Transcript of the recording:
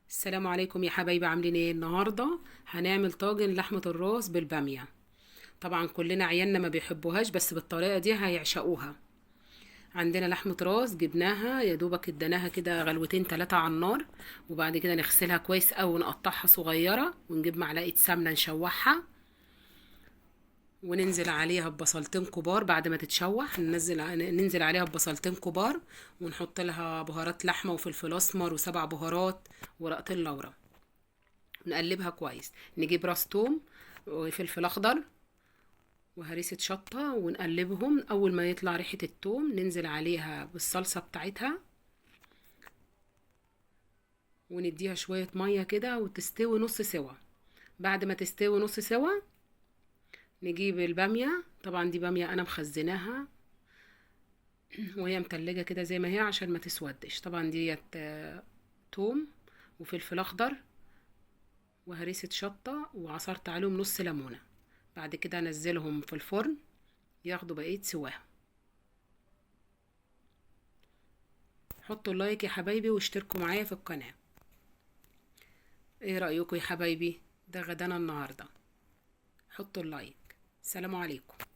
السلام عليكم يا حبايبي، عاملين ايه؟ النهارده هنعمل طاجن لحمة الراس بالبامية. طبعا كلنا عيالنا ما بيحبوهاش، بس بالطريقة دي هيعشقوها. عندنا لحمة راس جبناها، يا دوبك اديناها كده غلوتين تلاتة على النار، وبعد كده نغسلها كويس اوي ونقطعها صغيرة، ونجيب معلقة سمنة نشوحها، وننزل عليها ببصلتين كبار. بعد ما تتشوح ننزل عليها ببصلتين كبار، ونحط لها بهارات لحمة وفلفل اسمر وسبع بهارات ورقتين لورا. نقلبها كويس، نجيب راس توم وفلفل اخضر وهريسة شطة ونقلبهم. اول ما يطلع ريحة التوم ننزل عليها بالصلصة بتاعتها، ونديها شوية مية كده وتستوي نص سوا. بعد ما تستوي نص سوا نجيب البامية. طبعا دي بامية انا مخزناها وهي متلجة كده زي ما هي عشان ما تسودش. طبعا ديت توم وفلفل اخضر وهريسة شطة، وعصرت عليهم نص ليمونة. بعد كده انزلهم في الفرن ياخدوا بقية سواهم. حطوا لايك يا حبايبي واشتركوا معايا في القناة. ايه رأيكم يا حبايبي؟ ده غدانا النهاردة. حطوا اللايك. سلام عليكم.